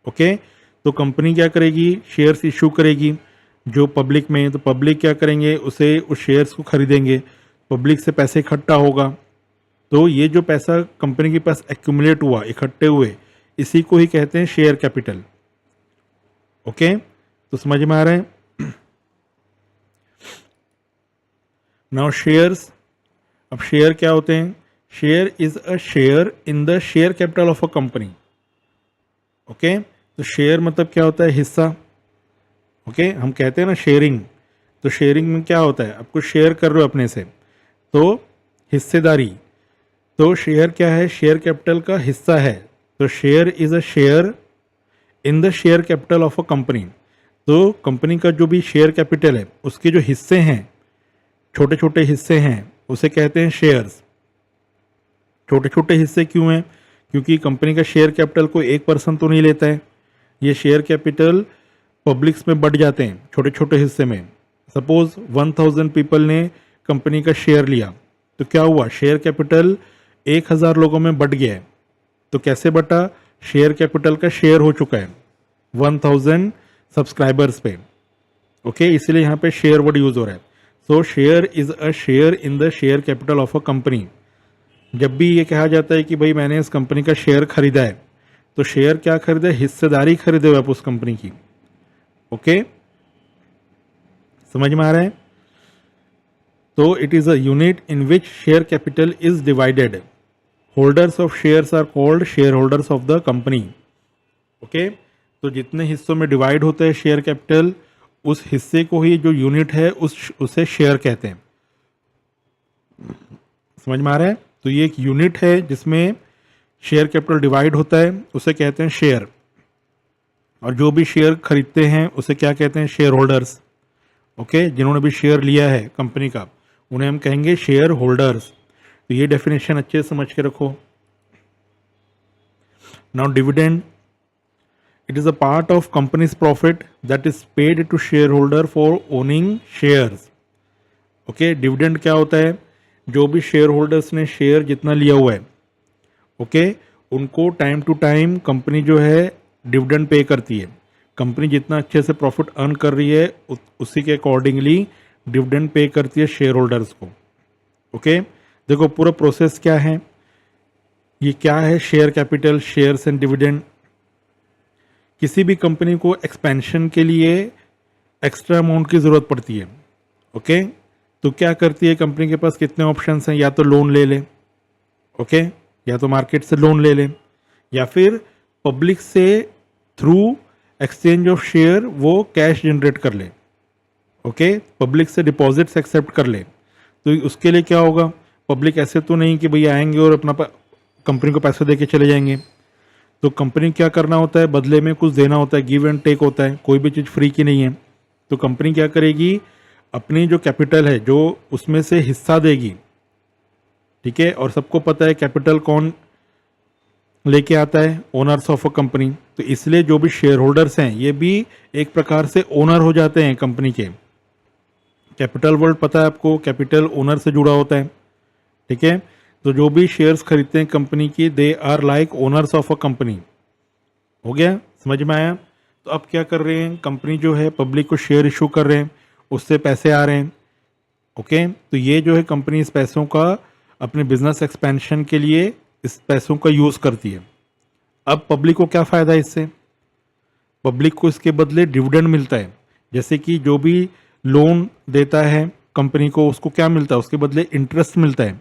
ओके, तो कंपनी क्या करेगी, शेयर्स इशू करेगी जो पब्लिक में, तो पब्लिक क्या करेंगे, उसे उस शेयर्स को खरीदेंगे, पब्लिक से पैसे इकट्ठा होगा, तो ये जो पैसा कंपनी के पास एक्यूमुलेट हुआ, इकट्ठे हुए, इसी को ही कहते हैं शेयर कैपिटल। ओके, तो समझ में आ रहा है। नाउ शेयर्स, अब शेयर क्या होते हैं, share is a share in the share capital of a company. Okay, तो शेयर मतलब क्या होता है, हिस्सा। ओके, हम कहते हैं ना शेयरिंग, तो शेयरिंग में क्या होता है, आपको शेयर कर रहे हो अपने से, तो हिस्सेदारी। तो शेयर क्या है, शेयर कैपिटल का हिस्सा है। तो share is a share in the share capital of a company. तो कंपनी का जो भी शेयर कैपिटल है, उसके जो हिस्से हैं, छोटे छोटे हिस्से हैं, उसे कहते हैं शेयर्स। छोटे छोटे हिस्से क्यों हैं, क्योंकि कंपनी का शेयर कैपिटल को एक पर्सन तो नहीं लेता है, ये शेयर कैपिटल पब्लिक्स में बढ़ जाते हैं छोटे छोटे हिस्से में। सपोज 1000 पीपल ने कंपनी का शेयर लिया, तो क्या हुआ, शेयर कैपिटल 1000 लोगों में बढ़ गया है। तो कैसे बटा, शेयर कैपिटल का शेयर हो चुका है 1000 सब्सक्राइबर्स पे। ओके, इसलिए यहाँ पे शेयर वर्ड यूज हो रहा है। सो share is a share in the share capital of a company. जब भी ये कहा जाता है कि भाई मैंने इस कंपनी का शेयर खरीदा है, तो शेयर क्या खरीदा है, हिस्सेदारी खरीदे हुए आप उस कंपनी की। ओके, समझ में आ रहा है। तो it is a unit in which share capital is divided. Holders of shares are called share holders of the company. Okay, तो जितने हिस्सों में डिवाइड होता है शेयर कैपिटल, उस हिस्से को ही जो यूनिट है उसे शेयर कहते हैं। समझ में आ रहा है। तो ये एक यूनिट है जिसमें शेयर कैपिटल डिवाइड होता है, उसे कहते हैं शेयर। और जो भी शेयर खरीदते हैं उसे क्या कहते हैं, शेयर होल्डर्स। ओके, जिन्होंने भी शेयर लिया है कंपनी का, उन्हें हम कहेंगे शेयर होल्डर्स। तो ये डेफिनेशन अच्छे से समझ के रखो। Now dividend, it is a part of company's profit that is paid to share holder for owning shares. Okay, dividend क्या होता है, जो भी शेयर होल्डर्स ने शेयर जितना लिया हुआ है, ओके, उनको टाइम टू टाइम कंपनी जो है डिविडेंड पे करती है। कंपनी जितना अच्छे से प्रॉफिट अर्न कर रही है, उसी के अकॉर्डिंगली डिविडेंड पे करती है शेयर होल्डर्स को। ओके, देखो पूरा प्रोसेस क्या है, ये क्या है, share capital, shares and dividend. किसी भी कंपनी को एक्सपेंशन के लिए एक्स्ट्रा अमाउंट की ज़रूरत पड़ती है। ओके, तो क्या करती है कंपनी के पास कितने ऑप्शंस हैं, या तो लोन ले ले, ओके, या तो मार्केट से लोन ले ले, या फिर पब्लिक से थ्रू एक्सचेंज ऑफ शेयर वो कैश जनरेट कर ले। ओके, पब्लिक से डिपॉजिट्स एक्सेप्ट कर ले। तो उसके लिए क्या होगा, पब्लिक ऐसे तो नहीं कि भैया आएंगे और अपना कंपनी को पैसे दे के चले जाएंगे। तो कंपनी क्या करना होता है, बदले में कुछ देना होता है, गिव एंड टेक होता है, कोई भी चीज़ फ्री की नहीं है। तो कंपनी क्या करेगी, अपनी जो कैपिटल है जो उसमें से हिस्सा देगी। ठीक है, और सबको पता है कैपिटल कौन लेके आता है, ओनर्स ऑफ अ कंपनी। तो इसलिए जो भी शेयर होल्डर्स हैं ये भी एक प्रकार से ओनर हो जाते हैं कंपनी के। कैपिटल वर्ड पता है आपको, कैपिटल ओनर से जुड़ा होता है। ठीक है, तो जो भी शेयर्स खरीदते हैं कंपनी की, they are like owners of a company. हो गया, समझ में आया। तो अब क्या कर रहे हैं, कंपनी जो है पब्लिक को शेयर इशू कर रहे हैं, उससे पैसे आ रहे हैं। ओके, तो ये जो है कंपनी इस पैसों का अपने बिजनेस एक्सपेंशन के लिए इस पैसों का यूज़ करती है। अब पब्लिक को क्या फ़ायदा है इससे, पब्लिक को इसके बदले डिविडेंड मिलता है। जैसे कि जो भी लोन देता है कंपनी को, उसको क्या मिलता है, उसके बदले इंटरेस्ट मिलता है।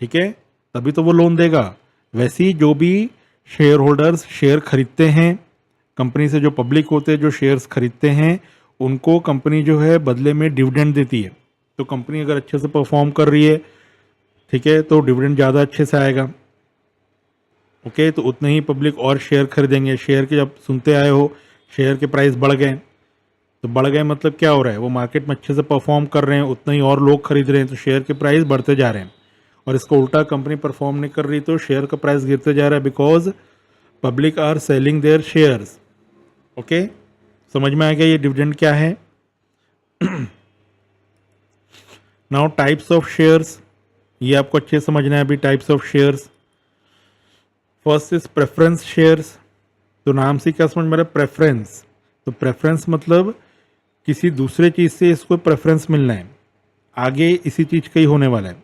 ठीक है, तभी तो वो लोन देगा। वैसे ही जो भी शेयर होल्डर्स शेयर खरीदते हैं कंपनी से, जो पब्लिक होते हैं जो शेयर्स खरीदते हैं, उनको कंपनी जो है बदले में डिविडेंड देती है। तो कंपनी अगर अच्छे से परफॉर्म कर रही है, ठीक है, तो डिविडेंड ज़्यादा अच्छे से आएगा। ओके, तो उतने ही पब्लिक और शेयर खरीदेंगे। शेयर के जब सुनते आए हो शेयर के प्राइस बढ़ गए, तो बढ़ गए मतलब क्या हो रहा है, वो मार्केट में अच्छे से परफॉर्म कर रहे हैं, उतना ही और लोग खरीद रहे हैं, तो शेयर के प्राइस बढ़ते जा रहे हैं। और इसका उल्टा कंपनी परफॉर्म नहीं कर रही तो शेयर का प्राइस गिरते जा रहा है, because public are selling their shares. Okay, समझ में आ गया ये डिविडेंड क्या है। नाउ टाइप्स ऑफ शेयर्स, ये आपको अच्छे से समझना है अभी। Types of shares, first is preference shares. तो नाम से क्या समझ में आ रहा है, प्रेफरेंस। तो प्रेफरेंस मतलब किसी दूसरे चीज़ से इसको प्रेफरेंस मिलना है, आगे इसी चीज़ का ही होने वाला है।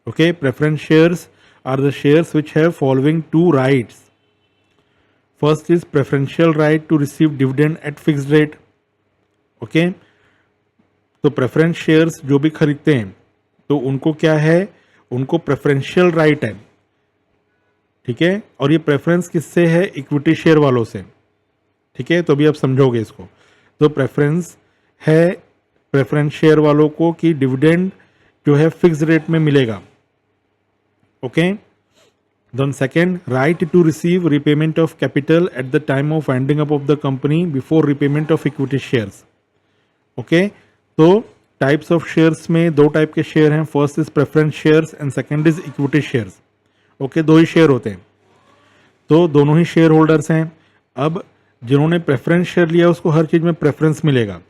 Okay, preference shares are the shares which have following two rights. First is preferential right to receive dividend at fixed rate. Okay, तो प्रेफरेंस शेयर्स जो भी खरीदते हैं तो उनको क्या है, उनको प्रेफरेंशियल राइट है, ठीक है। और ये प्रेफरेंस किससे है, इक्विटी शेयर वालों से, ठीक है। तो अभी आप समझोगे इसको। तो प्रेफरेंस है प्रेफरेंस शेयर वालों को कि डिविडेंड जो है फिक्स रेट में मिलेगा। Okay, then second, right to receive repayment of capital at the time of winding up of the company before repayment of equity shares. Okay, तो टाइप्स ऑफ शेयर्स में दो टाइप के share हैं, first is preference shares and second is equity shares. Okay, दो ही share होते हैं, तो दोनों ही शेयर होल्डर्स हैं। अब जिन्होंने प्रेफरेंस शेयर लिया उसको हर चीज़ में प्रेफरेंस मिलेगा,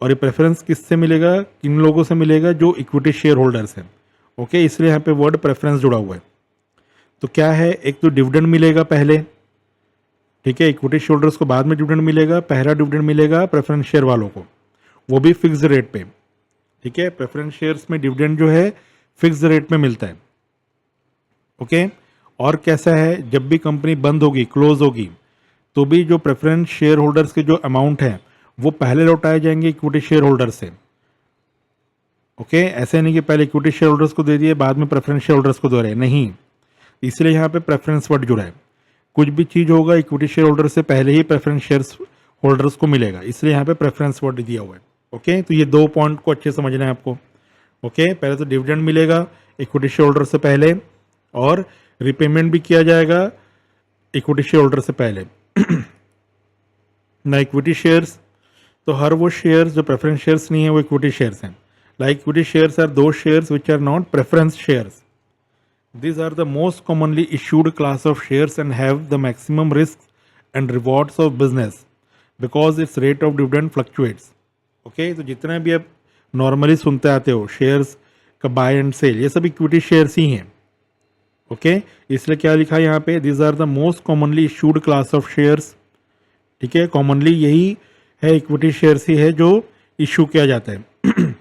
और ये प्रेफरेंस किससे मिलेगा, किन लोगों से मिलेगा, जो इक्विटी शेयर होल्डर्स हैं। ओके, इसलिए यहाँ पे वर्ड प्रेफरेंस जुड़ा हुआ है। तो क्या है, एक तो डिविडेंड मिलेगा पहले, ठीक है, इक्विटी शेयर होल्डर्स को बाद में डिविडेंड मिलेगा, पहला डिविडेंड मिलेगा प्रेफरेंस शेयर वालों को, वो भी फिक्स रेट पे, ठीक है। प्रेफरेंस शेयर्स में डिविडेंड जो है फिक्स रेट में मिलता है। ओके, और कैसा है, जब भी कंपनी बंद होगी, क्लोज होगी, तो भी जो प्रेफरेंस शेयर होल्डर्स के जो अमाउंट है वो पहले लौटाए जाएंगे इक्विटी शेयर होल्डर से। ओके, ऐसे नहीं कि पहले इक्विटी शेयर होल्डर्स को दे दिए बाद में प्रेफरेंस शेयर होल्डर्स को दे रहे हैं, नहीं। इसलिए यहाँ पे प्रेफरेंस वर्ड जुड़ा है। कुछ भी चीज़ होगा इक्विटी शेयर होल्डर से पहले ही प्रेफरेंस शेयर होल्डर्स को मिलेगा, इसलिए यहाँ पे प्रेफरेंस वर्ड दिया हुआ है। ओके, तो ये दो पॉइंट को अच्छे समझना है आपको। ओके, पहले तो डिविडेंड मिलेगा इक्विटी शेयर होल्डर से पहले, और रिपेमेंट भी किया जाएगा इक्विटी शेयर होल्डर से पहले। ना इक्विटी शेयर्स, तो हर वो शेयर्स जो प्रेफरेंस शेयर्स नहीं है वो इक्विटी शेयर्स हैं। Like equity shares are those shares which are not preference shares. These are the most commonly issued class of shares and have the maximum risks and rewards of business because its rate of dividend fluctuates. Okay, तो जितना भी आप normally सुनते आते हो shares का bye and cell, ये सब इक्विटी शेयर्स ही हैं। ओके, इसलिए क्या लिखा है यहाँ पे, these are the most commonly issued class of shares, ठीक है। कॉमनली यही है, इक्विटी शेयर्स ही है जो इशू किया जाता है।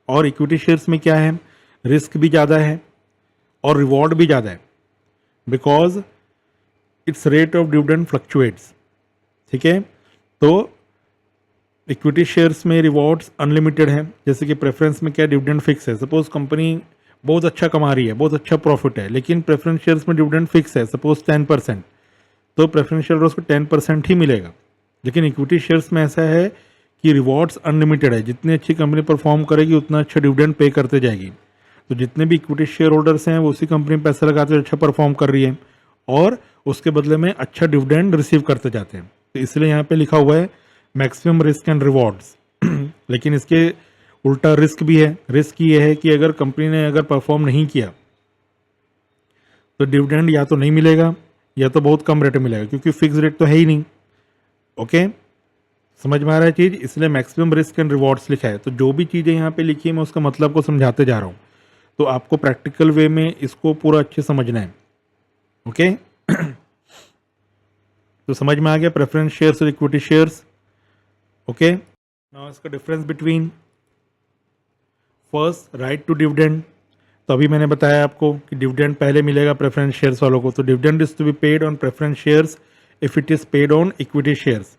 और इक्विटी शेयर्स में क्या है, रिस्क भी ज़्यादा है और रिवॉर्ड भी ज़्यादा है, because it's rate of dividend fluctuates, ठीक है। तो इक्विटी शेयर्स में रिवॉर्ड्स अनलिमिटेड है, जैसे कि प्रेफरेंस में क्या डिविडेंड फिक्स है। सपोज कंपनी बहुत अच्छा कमा रही है, बहुत अच्छा प्रॉफिट है, लेकिन प्रेफरेंस शेयर्स में डिविडेंड फिक्स है, सपोज 10%, तो प्रेफरेंस शेयर्स को 10% ही मिलेगा। लेकिन इक्विटी शेयर्स में ऐसा है कि रिवॉर्ड्स अनलिमिटेड है, जितनी अच्छी कंपनी परफॉर्म करेगी उतना अच्छा डिविडेंड पे करते जाएगी। तो जितने भी इक्विटी शेयर होल्डर्स हैं वो उसी कंपनी में पैसा लगाते हैं, अच्छा परफॉर्म कर रही है, और उसके बदले में अच्छा डिविडेंड रिसीव करते जाते हैं। तो इसलिए यहाँ पे लिखा हुआ है मैक्सिमम रिस्क एंड रिवॉर्ड्स। लेकिन इसके उल्टा रिस्क भी है। रिस्क ये है कि अगर कंपनी ने अगर परफॉर्म नहीं किया तो डिविडेंड या तो नहीं मिलेगा या तो बहुत कम रेट में मिलेगा, क्योंकि फिक्स रेट तो है ही नहीं। ओके, समझ में आ रहा है चीज़, इसलिए मैक्सिमम रिस्क एंड रिवॉर्ड्स लिखा है। तो जो भी चीज़ें यहाँ पे लिखी है मैं उसका मतलब को समझाते जा रहा हूँ, तो आपको प्रैक्टिकल वे में इसको पूरा अच्छे समझना है। ओके, तो समझ में आ गया प्रेफरेंस शेयर्स और इक्विटी शेयर्स। ओके, नाउ इसका difference between first right to dividend. तो अभी मैंने बताया आपको कि डिविडेंड पहले मिलेगा प्रेफरेंस शेयर्स वालों को, तो dividend is to be paid on preference shares if it is paid on equity shares.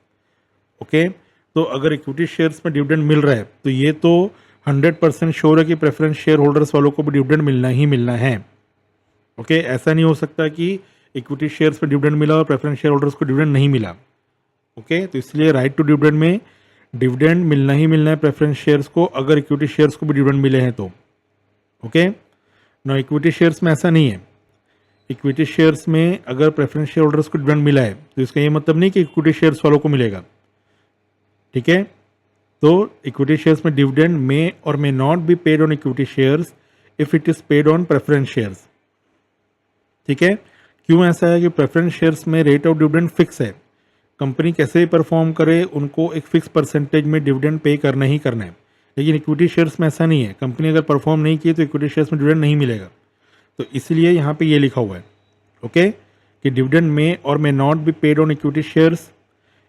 Okay, तो अगर इक्विटी शेयर्स में डिविडेंड मिल रहा है तो ये तो 100% श्योर है कि प्रेफरेंस शेयर होल्डर्स वालों को भी डिविडेंड मिलना ही मिलना है। ओके, ऐसा नहीं हो सकता कि इक्विटी शेयर्स में डिविडेंड मिला और प्रेफरेंस शेयर होल्डर्स को डिविडेंड नहीं मिला। ओके, तो इसलिए राइट टू डिविडेंड में डिविडेंड मिलना ही मिलना है प्रेफरेंस शेयर्स को, अगर इक्विटी शेयर्स को भी डिविडेंड मिले हैं तो। ओके, ना इक्विटी शेयर्स में ऐसा नहीं है। इक्विटी शेयर्स में अगर प्रेफरेंस शेयर होल्डर्स को डिविडेंड मिला है तो इसका ये मतलब नहीं कि इक्विटी शेयर्स वालों को मिलेगा, ठीक है। तो इक्विटी शेयर्स में डिविडेंड मे और may not be paid on equity shares if it is paid on preference shares, ठीक है। क्यों ऐसा है कि प्रेफरेंस शेयर्स में रेट ऑफ डिविडेंड फिक्स है, कंपनी कैसे भी परफॉर्म करे उनको एक फिक्स परसेंटेज में डिविडेंड पे करना ही करना है। लेकिन इक्विटी शेयर्स में ऐसा नहीं है, कंपनी अगर परफॉर्म नहीं की तो इक्विटी शेयर्स में डिविडेंड नहीं मिलेगा। तो इसलिए यहाँ पे ये लिखा हुआ है ओके कि डिविडेंड मे और may not be paid on equity shares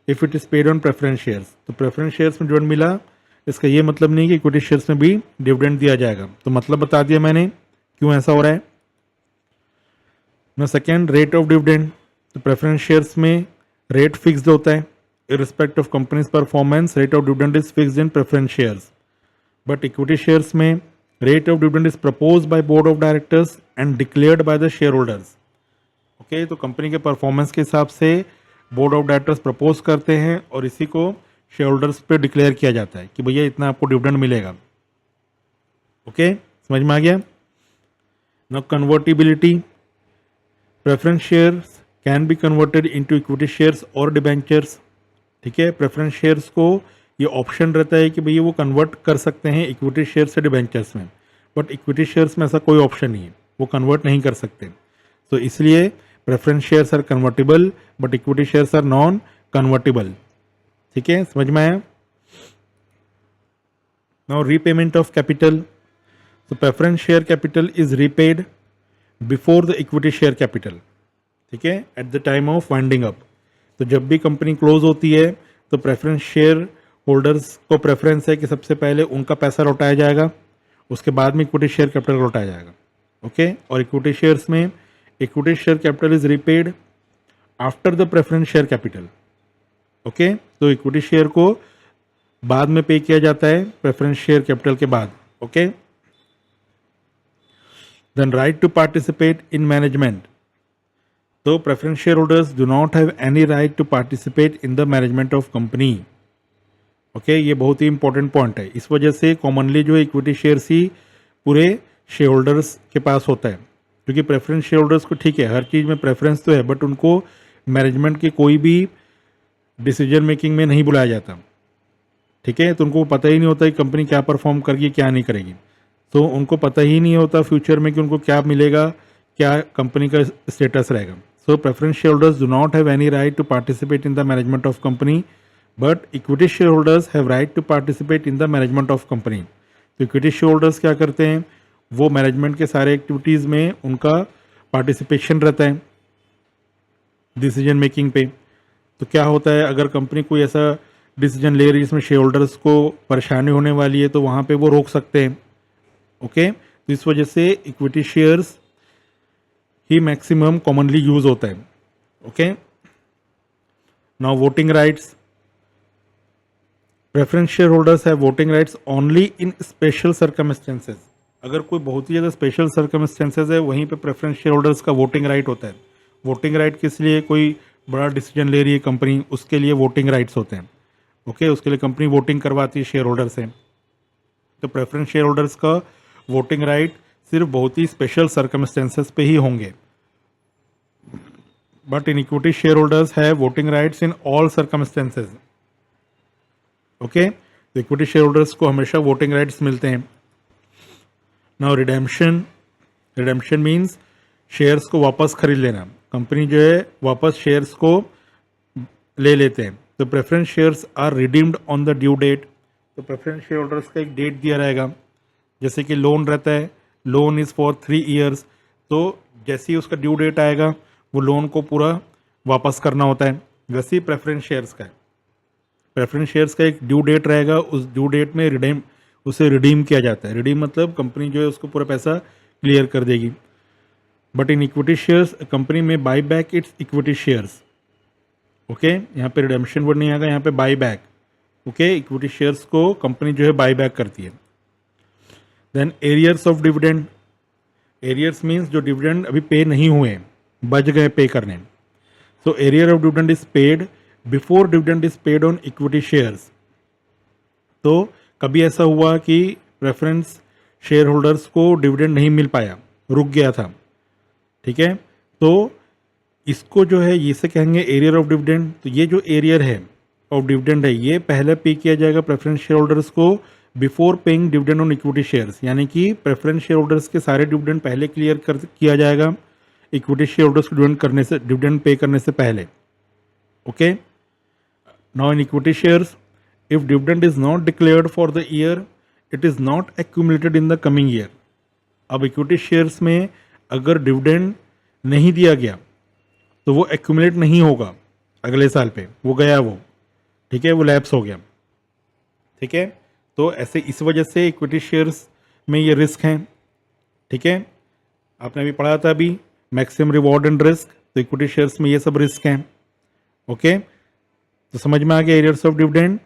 if it is paid on preference shares. तो प्रेफरेंस शेयर्स में डिविडेंड मिला, इसका ये मतलब नहीं कि इक्विटी शेयर्स में भी डिविडेंड दिया जाएगा। तो मतलब बता दिया मैंने क्यों ऐसा हो रहा है। ना सेकेंड, रेट ऑफ डिविडेंड। तो प्रेफरेंस शेयर्स में रेट फिक्स्ड होता है, irrespective of company's performance, rate of dividend is fixed in preference shares. But equity shares में rate of dividend is proposed by board of directors and declared by the shareholders. Okay, तो company के performance के हिसाब से board of directors propose करते हैं और इसी को शेयर होल्डर्स पे डिक्लेयर किया जाता है कि भैया इतना आपको डिविडेंड मिलेगा। ओके, समझ में आ गया। Now convertibility, preference shares can be converted into equity shares और डिबेंचर्स। ठीक है, प्रेफरेंस शेयर्स को ये ऑप्शन रहता है कि भैया वो कन्वर्ट कर सकते हैं इक्विटी शेयर से डिबेंचर्स में, बट इक्विटी शेयर्स में ऐसा कोई ऑप्शन नहीं है, वो कन्वर्ट नहीं कर सकते। तो इसलिए preference shares are convertible but equity shares are non convertible. ठीक है, समझ में आया। Now repayment of capital. तो preference share capital is repaid before the equity share capital. ठीक है, at the time of winding up. तो जब भी कंपनी क्लोज होती है तो प्रेफरेंस शेयर होल्डर्स को प्रेफरेंस है कि सबसे पहले उनका पैसा लौटाया जाएगा, उसके बाद में इक्विटी शेयर कैपिटल लौटाया जाएगा। ओके, और इक्विटी शेयर्स में equity share capital is repaid after the preference share capital. Okay, तो इक्विटी शेयर को बाद में पे किया जाता है प्रेफरेंस शेयर कैपिटल के बाद। Okay, then right to participate in management. तो preference share holders do not have any right to participate in the management of company. Okay, ये बहुत ही इंपॉर्टेंट पॉइंट है। इस वजह से कॉमनली जो इक्विटी शेयर्स ही पूरे शेयर होल्डर्स के पास होता है, क्योंकि प्रेफरेंस शेयर होल्डर्स को ठीक है हर चीज़ में प्रेफरेंस तो है, बट उनको मैनेजमेंट के कोई भी डिसीजन मेकिंग में नहीं बुलाया जाता। ठीक है, तो उनको पता ही नहीं होता कि कंपनी क्या परफॉर्म करेगी क्या नहीं करेगी। तो उनको पता ही नहीं होता फ्यूचर में कि उनको क्या मिलेगा, क्या कंपनी का स्टेटस रहेगा। So preference shareholders do not have any right to participate in the management of company, but equity shareholders have right to participate in the management of company. तो equity shareholders क्या करते हैं, वो management के सारे activities में उनका participation रहता है डिसीजन मेकिंग पे। तो क्या होता है, अगर कंपनी कोई ऐसा डिसीजन ले रही है जिसमें शेयर होल्डर्स को परेशानी होने वाली है तो वहाँ पे वो रोक सकते हैं। ओके, तो इस वजह से इक्विटी शेयर्स ही मैक्सिमम कॉमनली यूज होता है। Okay, now voting rights. Preference share holders have voting rights only in special circumstances. अगर कोई बहुत ही ज़्यादा स्पेशल सर्कमस्टेंसेस है वहीं पे प्रेफरेंस शेयर होल्डर्स का वोटिंग राइट होता है। वोटिंग राइट किस लिए, कोई बड़ा डिसीजन ले रही है कंपनी, उसके लिए वोटिंग राइट्स होते हैं। ओके, उसके लिए कंपनी वोटिंग करवाती है शेयर होल्डर से। तो प्रेफरेंस शेयर होल्डर्स का वोटिंग राइट सिर्फ बहुत ही स्पेशल सर्कमस्टेंसेस पे ही होंगे, but in equity share holders have voting rights in all circumstances. Okay, तो इक्विटी शेयर होल्डर्स को हमेशा वोटिंग राइट्स मिलते हैं। Now redemption. Redemption means shares को वापस खरीद लेना। कंपनी जो है वापस शेयर्स को ले लेते हैं। तो preference shares are redeemed on the due date. तो प्रेफरेंस शेयर होल्डर्स का एक डेट दिया रहेगा, जैसे कि लोन रहता है, लोन इज़ फॉर 3 ईयर्स। तो जैसे ही उसका ड्यू डेट आएगा वो लोन को पूरा वापस करना होता है। वैसे ही प्रेफरेंस शेयर्स का है, प्रेफरेंस शेयर्स का एक ड्यू डेट रहेगा, उस ड्यू डेट में उसे रिडीम किया जाता है। रिडीम मतलब कंपनी जो है उसको पूरा पैसा क्लियर कर देगी। But in equity shares company में buy back its equity shares. Okay, यहाँ पे रिडेम्पशन वर्ड नहीं आएगा, यहाँ पे buy back. Okay, equity shares को कंपनी जो है बाई बैक करती है। Then arrears of dividend. Arrears means जो डिविडेंड अभी पे नहीं हुए, बच गए पे करने। So arrear of dividend is paid before dividend is paid on equity shares. तो कभी ऐसा हुआ कि प्रेफरेंस शेयर होल्डर्स को डिविडेंड नहीं मिल पाया, रुक गया था। ठीक है, तो इसको जो है इसे कहेंगे एरियर ऑफ डिविडेंड। तो ये जो एरियर है ऑफ डिविडेंड है ये पहले पे किया जाएगा प्रेफरेंस शेयर होल्डर्स को before paying dividend on equity shares. यानी कि प्रेफरेंस शेयर होल्डर्स के सारे डिविडेंड पहले क्लियर किया जाएगा इक्विटी शेयर होल्डर्स को डिविडेंड पे करने से पहले। Okay, now in equity shares if dividend is not declared for the year it is not accumulated in the coming year. अब इक्विटी शेयर्स में अगर डिविडेंड नहीं दिया गया तो वो एक्यूमुलेट नहीं होगा अगले साल पे, वो गया वो, ठीक है, वो लैप्स हो गया, ठीक है। तो ऐसे इस वजह से इक्विटी शेयर्स में ये रिस्क हैं, ठीक है। आपने अभी पढ़ा था अभी मैक्सिमम रिवॉर्ड एंड रिस्क, तो इक्विटी शेयर्स में ये सब रिस्क हैं, ओके। तो समझ में आ गया एरियर्स ऑफ डिविडेंड,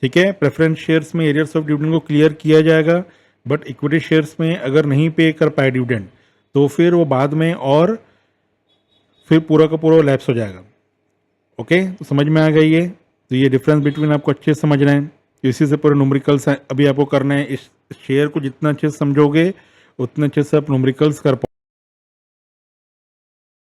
ठीक है। प्रेफरेंस शेयर्स में एरियर्स ऑफ डिविडेंड को क्लियर किया जाएगा, बट इक्विटी शेयर्स में अगर नहीं पे कर पाए डिविडेंड तो फिर वो बाद में और फिर पूरा का पूरा लैप्स हो जाएगा, ओके। तो समझ में आ गई ये, तो ये डिफरेंस बिटवीन आपको अच्छे से समझना है। तो इसी से पूरे न्यूमेरिकल्स अभी आपको करना है। इस शेयर को जितना अच्छे से समझोगे उतने अच्छे से आप न्यूमेरिकल्स कर